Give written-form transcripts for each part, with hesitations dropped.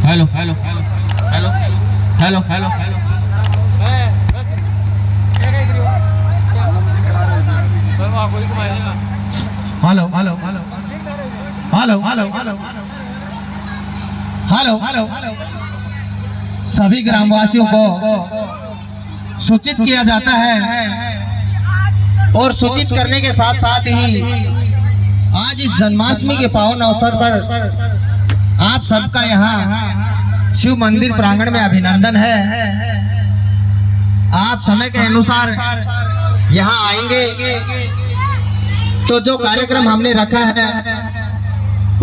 Hello hello hello hello hello hello hello hello hello hello hello hello hello hello सभी ग्रामवासियों को सूचित किया जाता है और सूचित करने के साथ साथ ही आज इस जन्माष्टमी के पावन अवसर पर आप सबका यहाँ शिव मंदिर प्रांगण में अभिनंदन है। आप समय के अनुसार यहाँ आएंगे तो जो कार्यक्रम हमने रखा है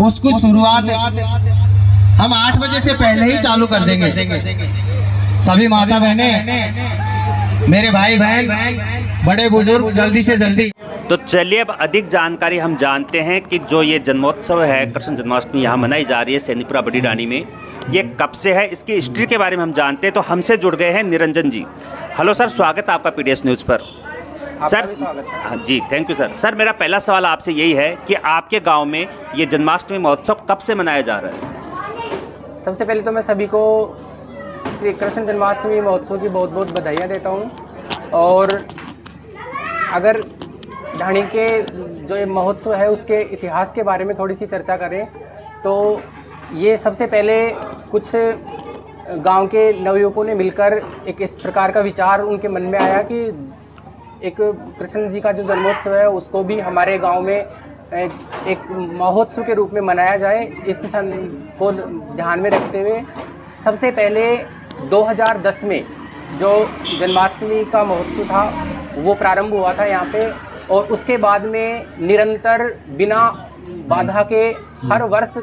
उसकी शुरुआत हम 8 बजे से पहले ही चालू कर देंगे। सभी माता बहने, मेरे भाई बहन, बड़े बुजुर्ग जल्दी से जल्दी। तो चलिए अब अधिक जानकारी हम जानते हैं कि जो ये जन्मोत्सव है, कृष्ण जन्माष्टमी यहाँ मनाई जा रही है सैनिकपुरा बड़ी रानी में, ये कब से है, इसकी हिस्ट्री के बारे में हम जानते हैं। तो हमसे जुड़ गए हैं निरंजन जी। हेलो सर, स्वागत है आपका पीडीएस न्यूज़ पर। सर हाँ जी, थैंक यू सर। सर मेरा पहला सवाल आपसे यही है कि आपके गांव में ये जन्माष्टमी महोत्सव कब से मनाया जा रहा है? सबसे पहले तो मैं सभी को श्री कृष्ण जन्माष्टमी महोत्सव की बहुत बहुत बधाइयाँ देता हूँ। और अगर ढाणी के जो ये महोत्सव है उसके इतिहास के बारे में थोड़ी सी चर्चा करें तो ये सबसे पहले कुछ गांव के नवयुवकों ने मिलकर एक इस प्रकार का विचार उनके मन में आया कि एक कृष्ण जी का जो जन्मोत्सव है उसको भी हमारे गांव में एक महोत्सव के रूप में मनाया जाए। इस को ध्यान में रखते हुए सबसे पहले 2010 में जो जन्माष्टमी का महोत्सव था वो प्रारंभ हुआ था यहाँ पे, और उसके बाद में निरंतर बिना बाधा के हर वर्ष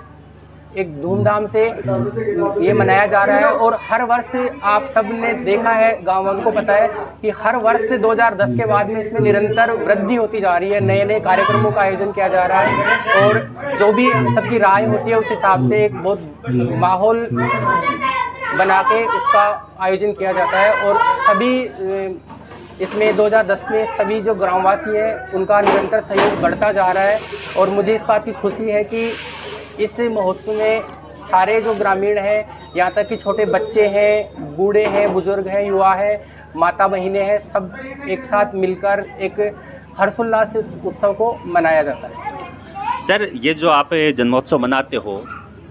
एक धूमधाम से ये मनाया जा रहा है। और हर वर्ष आप सब ने देखा है, गाँव वालों को पता है कि हर वर्ष 2010 के बाद में इसमें निरंतर वृद्धि होती जा रही है, नए नए कार्यक्रमों का आयोजन किया जा रहा है और जो भी सबकी राय होती है उस हिसाब से एक बहुत माहौल बना के इसका आयोजन किया जाता है। और सभी इसमें 2010 में सभी जो ग्रामवासी हैं उनका निरंतर सहयोग बढ़ता जा रहा है। और मुझे इस बात की खुशी है कि इस महोत्सव में सारे जो ग्रामीण हैं, यहाँ तक कि छोटे बच्चे हैं, बूढ़े हैं, बुजुर्ग हैं, युवा हैं, माता बहिनें हैं, सब एक साथ मिलकर एक हर्षोल्लास से उत्सव को मनाया जाता है। सर ये जो आप जन्मोत्सव मनाते हो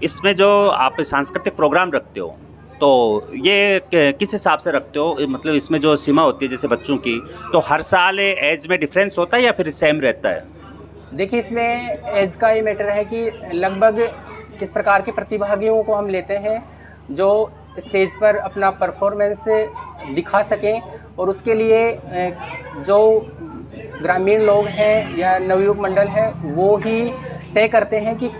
इसमें जो आप सांस्कृतिक प्रोग्राम रखते हो तो ये किस हिसाब से रखते हो? मतलब इसमें जो सीमा होती है जैसे बच्चों की, तो हर साल एज में डिफरेंस होता है या फिर सेम रहता है? देखिए, इसमें एज का ये मैटर है कि लगभग किस प्रकार के प्रतिभागियों को हम लेते हैं जो स्टेज पर अपना परफॉर्मेंस दिखा सकें, और उसके लिए जो ग्रामीण लोग हैं या नवयुवक मंडल है वो ही तय करते हैं कि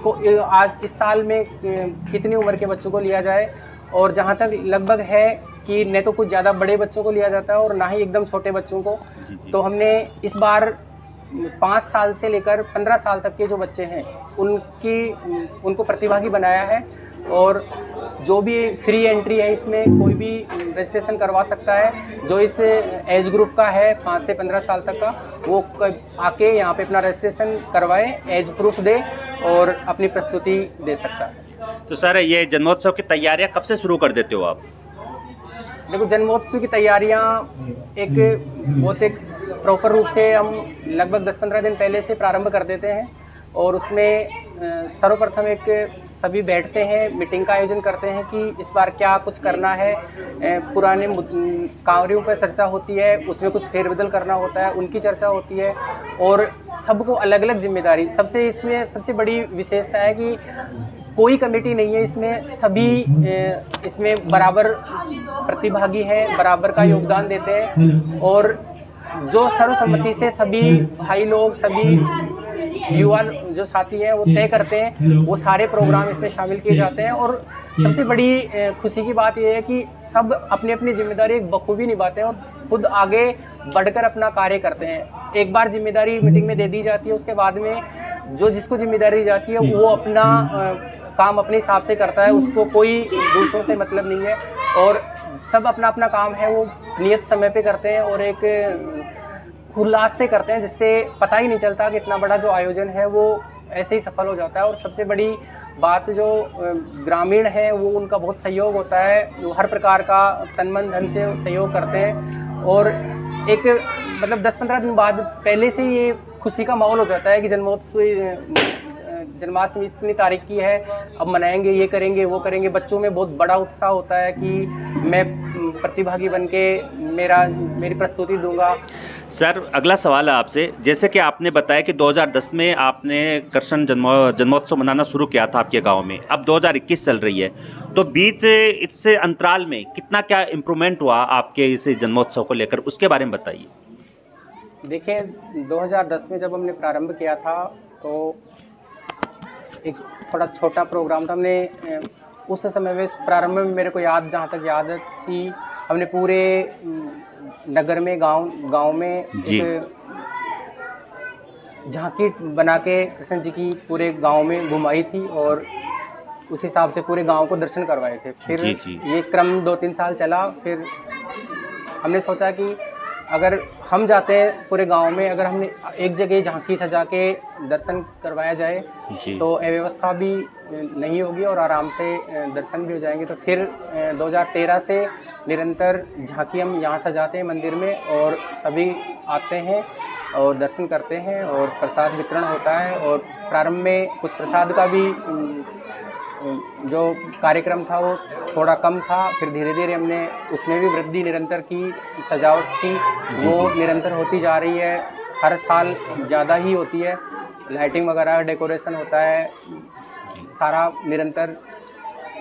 आज इस साल में कितनी उम्र के बच्चों को लिया जाए। और जहाँ तक लगभग है कि न तो कुछ ज़्यादा बड़े बच्चों को लिया जाता है और ना ही एकदम छोटे बच्चों को। तो हमने इस बार 5 साल से लेकर 15 साल तक के जो बच्चे हैं उनको प्रतिभागी बनाया है। और जो भी फ्री एंट्री है, इसमें कोई भी रजिस्ट्रेशन करवा सकता है। जो इस एज ग्रुप का है 5 से 15 साल तक का, वो आके यहाँ पे अपना रजिस्ट्रेशन करवाए, एज प्रूफ दे और अपनी प्रस्तुति दे सकता है। तो सर ये जन्मोत्सव की तैयारियां कब से शुरू कर देते हो आप? देखो, जन्मोत्सव की तैयारियां एक प्रॉपर रूप से हम लगभग 10-15 दिन पहले से प्रारंभ कर देते हैं। और उसमें सर्वप्रथम एक सभी बैठते हैं, मीटिंग का आयोजन करते हैं कि इस बार क्या कुछ करना है। पुराने कार्यों पर चर्चा होती है, उसमें कुछ फेरबदल करना होता है, उनकी चर्चा होती है। और सबको अलग अलग जिम्मेदारी, इसमें सबसे बड़ी विशेषता है कि कोई कमेटी नहीं है, इसमें सभी इसमें बराबर प्रतिभागी हैं, बराबर का योगदान देते हैं। और जो सर्वसम्मति से सभी भाई लोग, सभी युवा जो साथी हैं वो तय करते हैं, वो सारे प्रोग्राम इसमें शामिल किए जाते हैं। और सबसे बड़ी खुशी की बात यह है कि सब अपनी अपनी जिम्मेदारी एक बखूबी निभाते हैं और खुद आगे बढ़कर अपना कार्य करते हैं। एक बार जिम्मेदारी मीटिंग में दे दी जाती है, उसके बाद में जो जिसको जिम्मेदारी दी जाती है वो अपना काम अपने हिसाब से करता है, उसको कोई दूसरों से मतलब नहीं है। और सब अपना अपना काम है वो नियत समय पे करते हैं और एक उल्लास से करते हैं, जिससे पता ही नहीं चलता कि इतना बड़ा जो आयोजन है वो ऐसे ही सफल हो जाता है। और सबसे बड़ी बात जो ग्रामीण है वो उनका बहुत सहयोग होता है, वो हर प्रकार का तन मन धन से सहयोग करते हैं। और एक मतलब 10-15 दिन बाद पहले से ही ये खुशी का माहौल हो जाता है कि जन्माष्टमी इतनी तारीख की है, अब मनाएंगे, ये करेंगे, वो करेंगे। बच्चों में बहुत बड़ा उत्साह होता है कि मैं प्रतिभागी बन के मेरी प्रस्तुति दूंगा। सर अगला सवाल है आपसे, जैसे कि आपने बताया कि 2010 में आपने कृष्ण जन्मोत्सव मनाना शुरू किया था आपके गांव में, अब 2021 चल रही है, तो बीच इससे अंतराल में कितना क्या इम्प्रूवमेंट हुआ आपके इस जन्मोत्सव को लेकर, उसके बारे में बताइए। देखिए 2010 में जब हमने प्रारंभ किया था तो एक थोड़ा छोटा प्रोग्राम था। हमने उस समय में प्रारंभ में मेरे को जहाँ तक याद है कि हमने पूरे नगर में गांव में एक झांकी बना के कृष्ण जी की पूरे गांव में घुमाई थी और उस हिसाब से पूरे गांव को दर्शन करवाए थे। फिर ये क्रम 2-3 साल चला। फिर हमने सोचा कि अगर हम जाते हैं पूरे गांव में, अगर हमने एक जगह झांकी सजा के दर्शन करवाया जाए तो अव्यवस्था भी नहीं होगी और आराम से दर्शन भी हो जाएंगे। तो फिर 2013 से निरंतर झांकी हम यहाँ सजाते हैं मंदिर में और सभी आते हैं और दर्शन करते हैं और प्रसाद वितरण होता है। और प्रारंभ में कुछ प्रसाद का भी जो कार्यक्रम था वो थोड़ा कम था, फिर धीरे धीरे हमने उसमें भी वृद्धि निरंतर की, सजावट की वो निरंतर होती जा रही है, हर साल ज़्यादा ही होती है। लाइटिंग वगैरह डेकोरेशन होता है, सारा निरंतर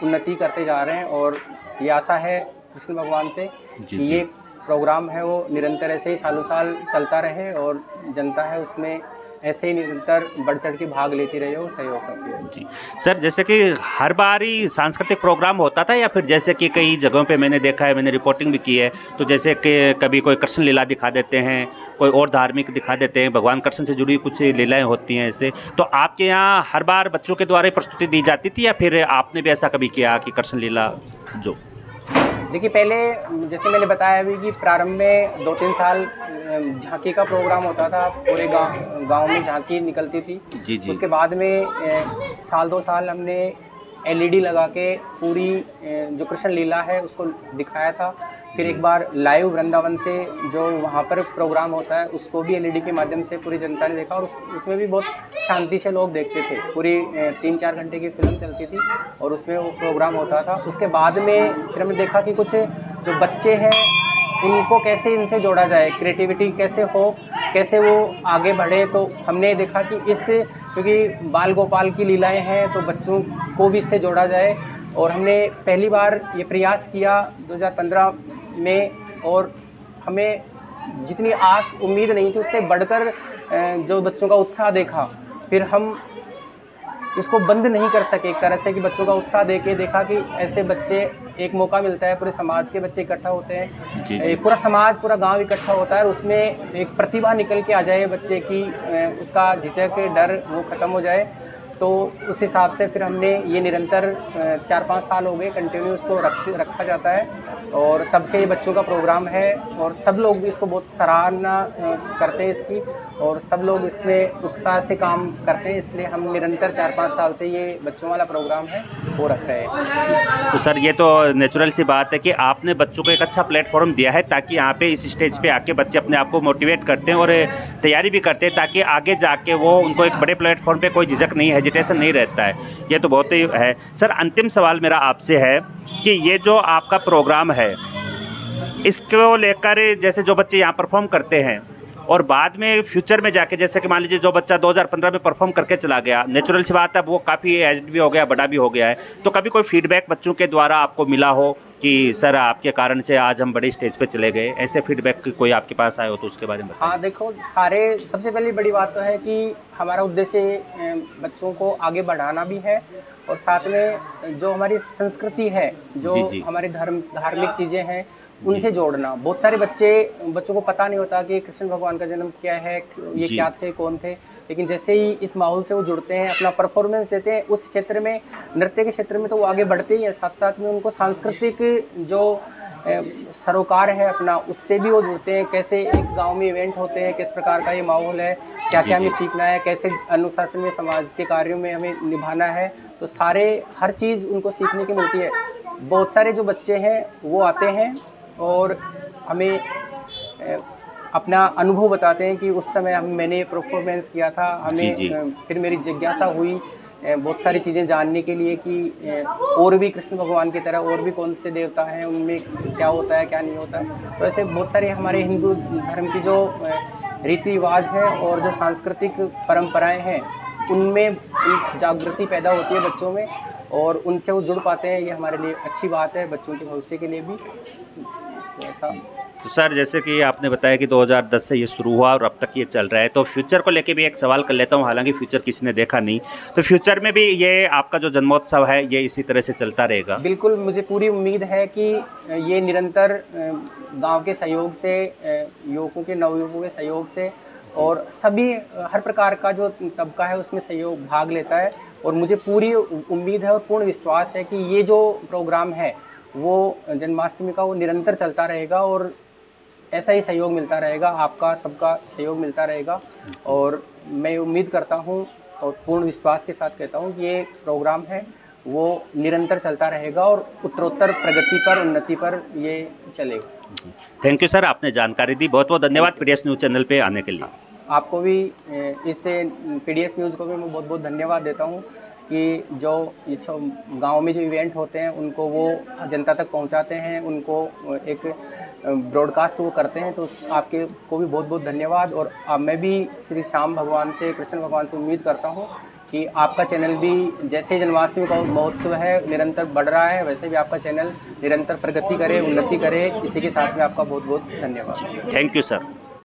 उन्नति करते जा रहे हैं। और ये आशा है कृष्ण भगवान से कि ये प्रोग्राम है वो निरंतर ऐसे ही सालों साल चलता रहे और जनता है उसमें ऐसे ही निरंतर बढ़ चढ़ के भाग लेती रही हो, सहयोग करती है। जी सर, जैसे कि हर बार ही सांस्कृतिक प्रोग्राम होता था या फिर जैसे कि कई जगहों पे मैंने देखा है, मैंने रिपोर्टिंग भी की है, तो जैसे कि कभी कोई कृष्ण लीला दिखा देते हैं, कोई और धार्मिक दिखा देते हैं, भगवान कृष्ण से जुड़ी कुछ लीलाएं होती हैं ऐसे, तो आपके यहाँ हर बार बच्चों के द्वारा ही प्रस्तुति दी जाती थी या फिर आपने भी ऐसा कभी किया कि कृष्ण लीला जो? देखिए पहले जैसे मैंने बताया अभी कि प्रारंभ में 2-3 साल झांकी का प्रोग्राम होता था, पूरे गांव में झांकी निकलती थी। जी। उसके बाद में साल 2 साल हमने LED लगा के पूरी जो कृष्ण लीला है उसको दिखाया था। फिर एक बार लाइव वृंदावन से जो वहाँ पर प्रोग्राम होता है उसको भी LED के माध्यम से पूरी जनता ने देखा और उसमें भी बहुत शांति से लोग देखते थे। पूरी 3-4 घंटे की फिल्म चलती थी और उसमें वो प्रोग्राम होता था। उसके बाद में फिर हमने देखा कि कुछ जो बच्चे हैं उनको कैसे इनसे जोड़ा जाए, क्रिएटिविटी कैसे हो, कैसे वो आगे बढ़े। तो हमने देखा कि इससे, क्योंकि बाल गोपाल की लीलाएं हैं तो बच्चों को भी इससे जोड़ा जाए। और हमने पहली बार ये प्रयास किया 2015 में और हमें जितनी आस उम्मीद नहीं थी उससे बढ़कर जो बच्चों का उत्साह देखा, फिर हम इसको बंद नहीं कर सके एक तरह से कि बच्चों का उत्साह देखा कि ऐसे बच्चे, एक मौका मिलता है, पूरे समाज के बच्चे इकट्ठा होते हैं, पूरा समाज पूरा गांव इकट्ठा होता है और उसमें एक प्रतिभा निकल के आ जाए बच्चे की, उसका झिझक डर वो ख़त्म हो जाए। तो उस हिसाब से फिर हमने ये निरंतर 4-5 साल हो गए कंटिन्यू इसको रखा जाता है और तब से ये बच्चों का प्रोग्राम है और सब लोग भी इसको बहुत सराहना करते हैं इसकी और सब लोग इसमें उत्साह से काम करते हैं। इसलिए हम निरंतर 4-5 साल से ये बच्चों वाला प्रोग्राम है वो रख रहे हैं। तो सर ये तो नेचुरल सी बात है कि आपने बच्चों को एक अच्छा प्लेटफॉर्म दिया है ताकि यहाँ पे इस स्टेज पे आके बच्चे अपने आप को मोटिवेट करते हैं और तैयारी भी करते हैं ताकि आगे जाके वो उनको एक बड़े प्लेटफॉर्म पे कोई झिझक नहीं, हेजिटेशन नहीं रहता है। ये तो बहुत ही है। सर अंतिम सवाल मेरा आपसे है कि ये जो आपका प्रोग्राम है इसको लेकर जैसे जो बच्चे यहाँ परफॉर्म करते हैं और बाद में फ्यूचर में जाके, जैसे कि मान लीजिए जो बच्चा 2015 में परफॉर्म करके चला गया, नेचुरल सी बात है, वो काफ़ी एज्ड भी हो गया, बड़ा भी हो गया है, तो कभी कोई फीडबैक बच्चों के द्वारा आपको मिला हो कि सर आपके कारण से आज हम बड़े स्टेज पे चले गए, ऐसे फीडबैक कोई आपके पास आए हो तो उसके बारे में बताइए। हाँ देखो, सबसे पहली बड़ी बात तो है कि हमारा उद्देश्य बच्चों को आगे बढ़ाना भी है और साथ में जो हमारी संस्कृति है, जो हमारे धार्मिक चीज़ें हैं उनसे जोड़ना। बहुत सारे बच्चों को पता नहीं होता कि कृष्ण भगवान का जन्म क्या है, ये क्या थे, कौन थे। लेकिन जैसे ही इस माहौल से वो जुड़ते हैं, अपना परफॉर्मेंस देते हैं उस क्षेत्र में, नृत्य के क्षेत्र में, तो वो आगे बढ़ते ही हैं। साथ साथ में उनको सांस्कृतिक जो सरोकार है अपना, उससे भी वो जुड़ते हैं। कैसे एक गांव में इवेंट होते हैं, किस प्रकार का ये माहौल है, क्या क्या हमें सीखना है, कैसे अनुशासन में समाज के कार्यों में हमें निभाना है, तो सारे हर चीज़ उनको सीखने की मिलती है। बहुत सारे जो बच्चे हैं वो आते हैं और हमें अपना अनुभव बताते हैं कि उस समय मैंने परफॉर्मेंस किया था, हमें फिर मेरी जिज्ञासा हुई बहुत सारी चीज़ें जानने के लिए कि और भी कृष्ण भगवान की तरह और भी कौन से देवता हैं, उनमें क्या होता है क्या नहीं होता है। तो ऐसे बहुत सारे हमारे हिंदू धर्म की जो रीति रिवाज हैं और जो सांस्कृतिक परंपराएं हैं, उनमें जागृति पैदा होती है बच्चों में और उनसे वो जुड़ पाते हैं। ये हमारे लिए अच्छी बात है, बच्चों के भविष्य के लिए भी। तो ऐसा तो सर, जैसे कि आपने बताया कि 2010 से ये शुरू हुआ और अब तक ये चल रहा है, तो फ्यूचर को लेके भी एक सवाल कर लेता हूँ। हालांकि फ्यूचर किसी ने देखा नहीं, तो फ्यूचर में भी ये आपका जो जन्मोत्सव है ये इसी तरह से चलता रहेगा? बिल्कुल, मुझे पूरी उम्मीद है कि ये निरंतर गांव के सहयोग से, युवकों के, नवयुवकों के सहयोग से और सभी हर प्रकार का जो तबका है उसमें सहयोग भाग लेता है। और मुझे पूरी उम्मीद है और पूर्ण विश्वास है कि ये जो प्रोग्राम है वो जन्माष्टमी का वो निरंतर चलता रहेगा और ऐसा ही सहयोग मिलता रहेगा, आपका सबका सहयोग मिलता रहेगा। और मैं उम्मीद करता हूँ और पूर्ण विश्वास के साथ कहता हूँ कि ये प्रोग्राम है वो निरंतर चलता रहेगा और उत्तरोत्तर प्रगति पर, उन्नति पर ये चलेगा। थैंक यू सर, आपने जानकारी दी। बहुत बहुत धन्यवाद पीडीएस न्यूज़ चैनल पे आने के लिए। आपको भी इससे पीडीएस न्यूज़ को भी मैं बहुत बहुत धन्यवाद देता हूँ कि जो गांव में जो इवेंट होते हैं उनको वो जनता तक पहुंचाते हैं, उनको एक ब्रॉडकास्ट वो करते हैं। तो आपके को भी बहुत बहुत धन्यवाद। और मैं भी श्री श्याम भगवान से, कृष्ण भगवान से उम्मीद करता हूँ कि आपका चैनल भी जैसे जन्माष्टमी का महोत्सव है निरंतर बढ़ रहा है, वैसे भी आपका चैनल निरंतर प्रगति करे, उन्नति करे। इसी के साथ में आपका बहुत बहुत धन्यवाद। Thank you sir.